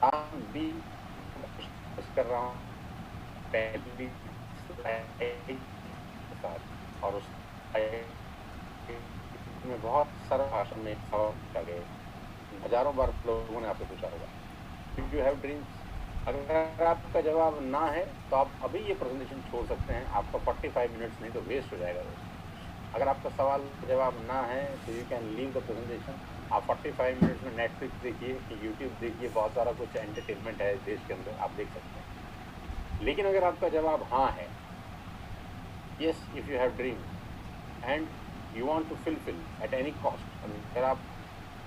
आज भी कोशिश कर रहा हूँ पहली स्लाइड के साथ, और उस में बहुत सरल भाषा में एक सवाल पूछा गया। हजारों बार लोगों ने आपसे पूछा होगा, डू यू हैव ड्रीम्स? अगर आपका जवाब ना है तो आप अभी ये प्रेजेंटेशन छोड़ सकते हैं, आपका 45 मिनट्स नहीं तो वेस्ट हो जाएगा दोस्त। अगर आपका सवाल का जवाब ना है तो you can leave the presentation. आप 45 मिनट्स में नेटफ्लिक्स देखिए, यूट्यूब देखिए, बहुत सारा कुछ एंटरटेनमेंट है देश के अंदर, आप देख सकते हैं। लेकिन अगर आपका जवाब हाँ है, yes if you have dreams and you want to fulfil at any cost, अगर आप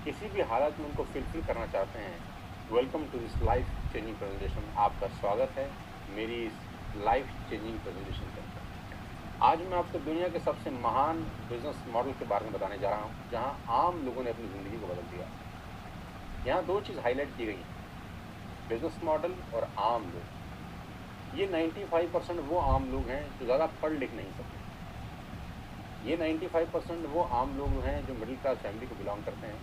किसी भी हालत में उनको फुलफिल करना चाहते हैं, welcome to this life changing presentation. आपका स्वागत है मेरी इस लाइफ चेंजिंग प्रेजेंटेशन के अंदर। आज मैं आपको दुनिया के सबसे महान बिजनेस मॉडल के बारे में बताने जा रहा हूँ, जहाँ आम लोगों ने अपनी ज़िंदगी को बदल दिया। यहाँ दो चीज़ हाईलाइट की गई हैं, बिजनेस मॉडल और आम लोग। ये 95% वो आम लोग हैं जो ज़्यादा पढ़ लिख नहीं सकते। ये 95% वो आम लोग हैं जो मिडिल क्लास फैमिली को बिलोंग करते हैं,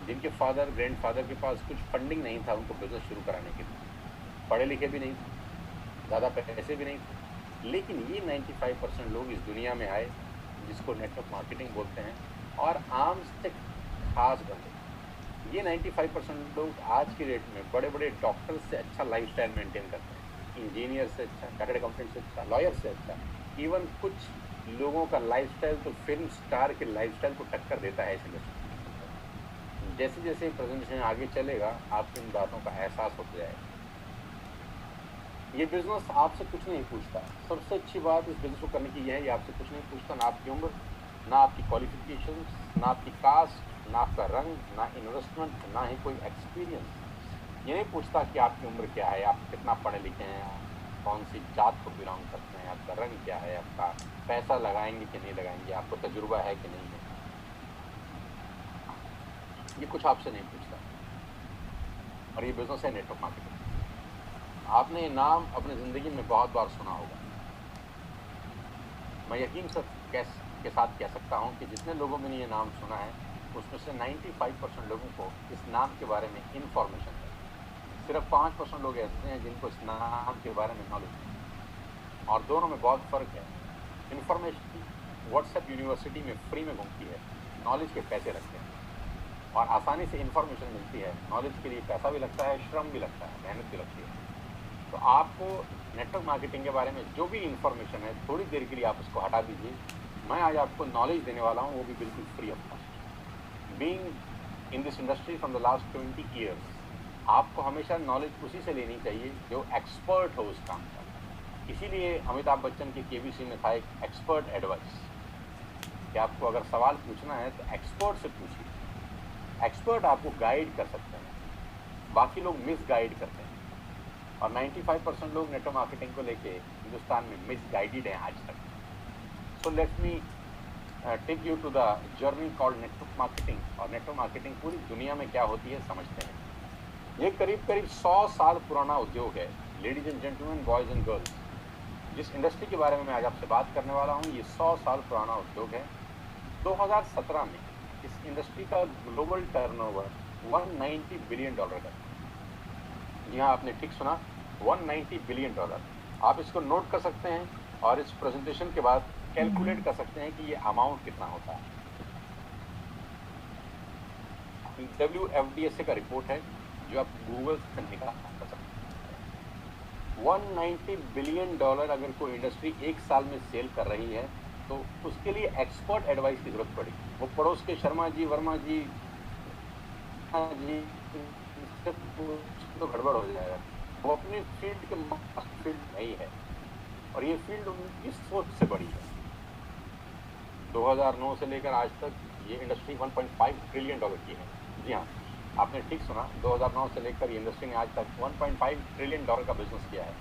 जिनके फादर ग्रैंडफादर के पास कुछ फंडिंग नहीं था उनको बिजनेस शुरू कराने के लिए, पढ़े लिखे भी नहीं थे, ज़्यादा पैसे भी नहीं थे। लेकिन ये 95% लोग इस दुनिया में आए जिसको नेटवर्क मार्केटिंग बोलते हैं, और आम से खास बने। ये 95% लोग आज की डेट में बड़े बड़े डॉक्टर से अच्छा लाइफस्टाइल मेंटेन करते हैं, इंजीनियर से अच्छा, चार्टर्ड अकाउंटेंट से अच्छा, लॉयर से अच्छा। इवन कुछ लोगों का लाइफस्टाइल तो फिल्म स्टार के लाइफस्टाइल को टक्कर देता है इस इंडस्ट्री। जैसे जैसे प्रेजेंटेशन आगे चलेगा आपको इन बातों का एहसास होता जाएगा। ये बिजनेस आपसे कुछ नहीं पूछता। सबसे अच्छी बात इस बिजनेस को करने की यह है, ये आपसे कुछ नहीं पूछता, ना आपकी उम्र, ना आपकी क्वालिफिकेशंस, ना आपकी कास्ट, ना आपका रंग, ना इन्वेस्टमेंट, ना ही कोई एक्सपीरियंस। ये नहीं पूछता कि आपकी उम्र क्या है, आप कितना पढ़े लिखे हैं, कौन सी जात को बिलोंग करते हैं, आपका रंग क्या है, आपका पैसा लगाएंगे कि नहीं लगाएंगे, आपको तजुर्बा है कि नहीं है, ये कुछ आपसे नहीं पूछता। और ये बिजनेस है नेटवर्क मार्केटिंग। आपने ये नाम अपनी ज़िंदगी में बहुत बार सुना होगा। मैं यकीन के साथ कह सकता हूँ कि जितने लोगों में ये नाम सुना है उसमें से 95% लोगों को इस नाम के बारे में इन्फॉर्मेशन है। सिर्फ 5% लोग ऐसे हैं जिनको इस नाम के बारे में नॉलेज है, और दोनों में बहुत फ़र्क है। इन्फॉर्मेशन व्हाट्सएप यूनिवर्सिटी में फ्री में घूमती है, नॉलेज के पैसे लगते हैं, और आसानी से इन्फॉर्मेशन मिलती है। नॉलेज के लिए पैसा भी लगता है, श्रम भी लगता है, मेहनत भी लगती है। तो आपको नेटवर्क मार्केटिंग के बारे में जो भी इन्फॉर्मेशन है, थोड़ी देर के लिए आप उसको हटा दीजिए। मैं आज आपको नॉलेज देने वाला हूँ, वो भी बिल्कुल free of cost. Being in this industry from the last 20 years, आपको हमेशा नॉलेज उसी से लेनी चाहिए जो एक्सपर्ट हो उस काम का। इसीलिए अमिताभ बच्चन के केबीसी में था एक एक्सपर्ट एडवाइस, कि आपको अगर सवाल पूछना है तो एक्सपर्ट से पूछिए। एक्सपर्ट आपको गाइड कर सकते हैं, बाकी लोग मिस गाइड करते हैं, और 95% लोग नेटवर्क मार्केटिंग को लेके हिंदुस्तान में मिस गाइडेड हैं आज तक। So let me take you to the journey called network marketing. और नेटवर्क मार्केटिंग पूरी दुनिया में क्या होती है समझते हैं। ये करीब करीब 100 साल पुराना उद्योग है। Ladies and gentleman, boys and girls, जिस इंडस्ट्री के बारे में मैं आज आपसे बात करने वाला हूँ, ये 100 साल पुराना उद्योग है। 2017 में इस इंडस्ट्री का ग्लोबल टर्नओवर $190 बिलियन का। जी हाँ, आपने ठीक सुना, $190 बिलियन। आप इसको नोट कर सकते हैं और इस प्रेजेंटेशन के बाद कैलकुलेट कर सकते हैं कि ये अमाउंट कितना होता है। WFDSA का रिपोर्ट है जो आप गूगल से निकाल सकते हैं। $190 बिलियन अगर कोई इंडस्ट्री एक साल में सेल कर रही है तो उसके लिए एक्सपर्ट एडवाइस की जरूरत पड़ेगी। वो पड़ोस के शर्मा जी, वर्मा जी, तो गड़बड़ हो जाएगा। वो अपनी फील्ड के फील्ड नहीं है, और ये फील्ड उनकी सोच से बड़ी है। 2009 से लेकर आज तक ये इंडस्ट्री $1.5 ट्रिलियन की है। जी हाँ, आपने ठीक सुना, 2009 से लेकर ये इंडस्ट्री ने आज तक $1.5 ट्रिलियन का बिजनेस किया है।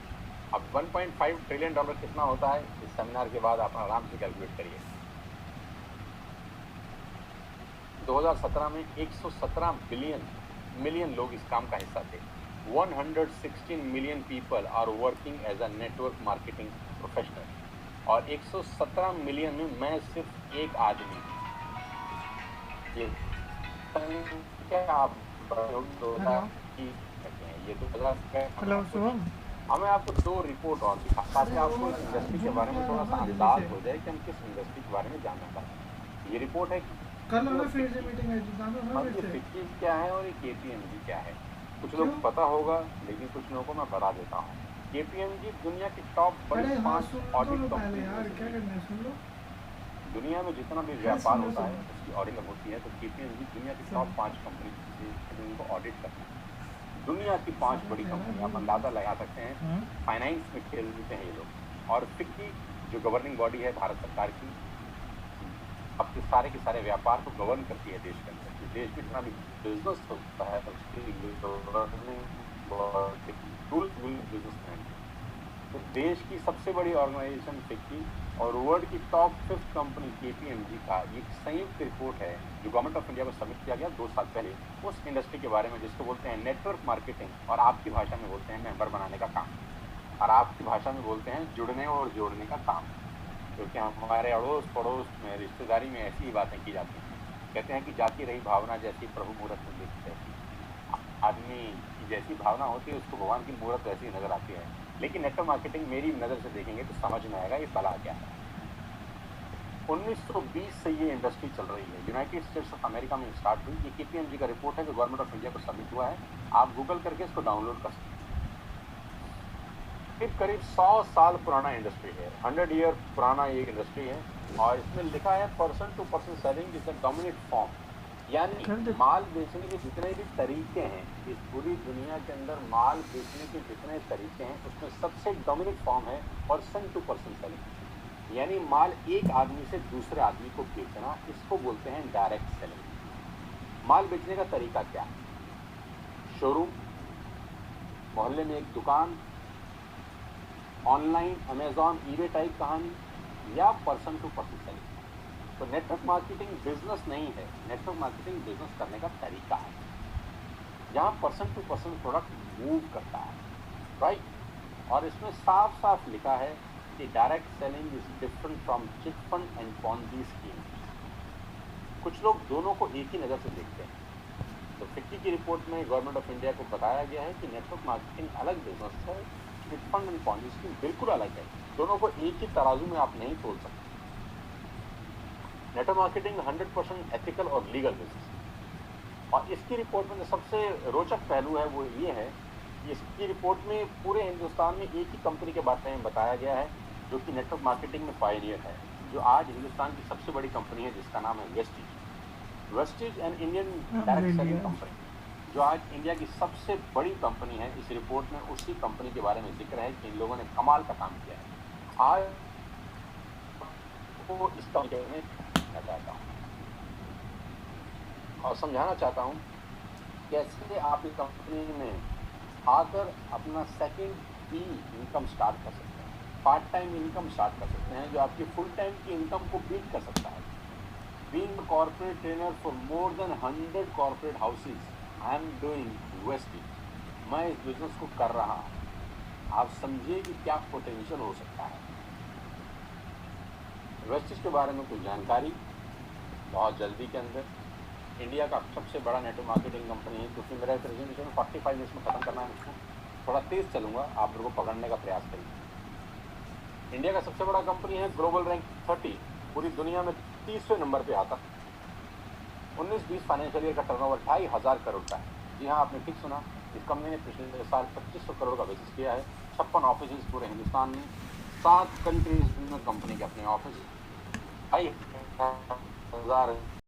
अब $1.5 ट्रिलियन कितना होता है, इस सेमिनार के बाद आप आराम से कैलकुलेट करिए। 2017 में 117 मिलियन लोग इस काम का हिस्सा थे। 116 million people are working as a network marketing professional, और 117 मिलियन में मैं सिर्फ एक आदमी हूँ। ये संख्या आप हेलो। ये 2000 हेलो शुभम। हमें आपको 2 रिपोर्ट और दिखा ताकि आपको इस इंडस्ट्री के बारे में थोड़ा सा अंदाज हो जाए कि हम किस इंडस्ट्री के बारे में जानना चाहते हैं। ये रिपोर्ट है कल ना फिर से मीटिंग है जानो ना ये फिर से। फिक्की क्या है और ये केपीएमजी क्या है। कुछ क्यों? लोग पता होगा लेकिन कुछ लोगों को मैं बता देता हूँ। केपीएमजी दुनिया की टॉप बड़ी अरे हाँ 5 सुन तो ऑडिट लो पहले कंपनी यार, में क्या से करना है सुन लो। दुनिया में जितना भी है व्यापार सुनो होता है सुनो उसकी ऑडिट होती है, तो केपीएमजी दुनिया की सुनो। टॉप 5 कंपनी से उनको ऑडिट करती है। दुनिया की 5 बड़ी कंपनी आप अंदाजा लगा सकते हैं। फाइनेंस में खेलते हैं ये लोग। और फिक्की जो गवर्निंग बॉडी है भारत सरकार की, अब सारे के सारे व्यापार को गवर्न करती है देश के अंदर। कि देश में जितना भी बिजनेस होता है उसकी गवर्निंग बॉडी बिजनेसमैन। तो देश की सबसे बड़ी ऑर्गेनाइजेशन फिक्की और वर्ल्ड की टॉप 5 कंपनी केपीएमजी का एक संयुक्त रिपोर्ट है जो गवर्नमेंट ऑफ इंडिया को सबमिट किया गया 2 साल पहले, उस इंडस्ट्री के बारे में जिसको बोलते हैं नेटवर्क मार्केटिंग, और आपकी भाषा में बोलते हैं मेंबर बनाने का काम, और आपकी भाषा में बोलते हैं जुड़ने और जोड़ने का काम। क्योंकि हमारे अड़ोस पड़ोस में रिश्तेदारी में ऐसी ही बातें की जाती हैं। कहते हैं कि जाती रही भावना जैसी प्रभु मूर्त में दिखती है। आदमी की जैसी भावना होती है उसको भगवान की मूर्त वैसी नजर आती है। लेकिन नेटवर्क मार्केटिंग मेरी नज़र से देखेंगे तो समझ में आएगा ये बला क्या है। 1920 से ये इंडस्ट्री चल रही है। यूनाइटेड स्टेट्स ऑफ अमेरिका में स्टार्ट हुई। ये केपीएमजी का रिपोर्ट है जो गवर्नमेंट ऑफ इंडिया को सबमिट हुआ है। आप गूगल करके इसको डाउनलोड कर सकते हैं। करीब 100 साल पुराना इंडस्ट्री है, 100 ईयर पुराना ये इंडस्ट्री है। और इसमें लिखा है person to person selling is the dominant form, यानी माल बेचने के जितने भी तरीके हैं इस पूरी दुनिया के अंदर, माल बेचने के जितने तरीके हैं उसमें सबसे डोमिनेंट फॉर्म है पर्सन टू पर्सन सेलिंग, यानी माल एक आदमी से दूसरे आदमी को बेचना, इसको बोलते हैं डायरेक्ट सेलिंग। माल बेचने का तरीका क्या है? शोरूम, मोहल्ले में एक दुकान, ऑनलाइन अमेजॉन ईबे टाइप कहानी, या पर्सन टू पर्सन सेलिंग। तो नेटवर्क मार्केटिंग बिजनेस नहीं है, नेटवर्क मार्केटिंग बिजनेस करने का तरीका है जहां person to person product move करता है, राइट। और इसमें साफ साफ लिखा है कि direct selling is different from chit fund and Ponzi scheme. कुछ लोग दोनों को एक ही नज़र से देखते हैं। तो फिक्की की रिपोर्ट में गवर्नमेंट ऑफ इंडिया को बताया गया है कि नेटवर्क मार्केटिंग अलग बिजनेस है, chit fund and Ponzi scheme बिल्कुल अलग है। दोनों को एक ही तराजू में आप नहीं तोल सकते। नेटवर्क मार्केटिंग 100% एथिकल और लीगल बिजनेस। और इसकी रिपोर्ट में जो सबसे रोचक पहलू है वो ये है कि इसकी रिपोर्ट में पूरे हिंदुस्तान में एक ही कंपनी के बारे में बताया गया है जो कि नेटवर्क मार्केटिंग में पायनियर है, जो आज हिंदुस्तान की सबसे बड़ी कंपनी है जिसका नाम है Vestige. Vestige and Indian direct selling company जो आज इंडिया की सबसे बड़ी कंपनी है। इस रिपोर्ट में उसी कंपनी के बारे में जिक्र है कि इन लोगों ने कमाल का काम किया है। आज वो इस कंपनी में चाहता हूँ और समझाना चाहता हूँ कैसे आप इस कंपनी में आकर अपना सेकंड भी इनकम स्टार्ट कर सकते हैं, पार्ट टाइम इनकम स्टार्ट कर सकते हैं जो आपकी फुल टाइम की इनकम को बीट कर सकता है। Being a corporate trainer for more than 100 corporate houses, I am doing Vestige. मैं इस बिजनेस को कर रहा हूँ। आप समझिए कि क्या पोटेंशियल हो सकता है। वेस्टिज के बारे में कुछ जानकारी बहुत जल्दी के अंदर। इंडिया का सबसे बड़ा नेटवर्क मार्केटिंग कंपनी है। क्योंकि मेरा प्रेजेंटेशन 45 मिनट्स में ख़त्म करना है मुझको, थोड़ा तेज़ चलूँगा, आप लोगों को पकड़ने का प्रयास करिए। इंडिया का सबसे बड़ा कंपनी है, ग्लोबल रैंक 30, पूरी दुनिया में 30वें नंबर पे आता। 19-20 फाइनेंशियल ईयर का टर्नओवर 2500 करोड़ का है। जी हाँ, आपने ठीक सुना। इस कंपनी ने पिछले साल 2500 करोड़ का बिजनेस किया है। 56 ऑफिस पूरे हिंदुस्तान में, 7 कंट्रीज में कंपनी के अपने ऑफिस, 2500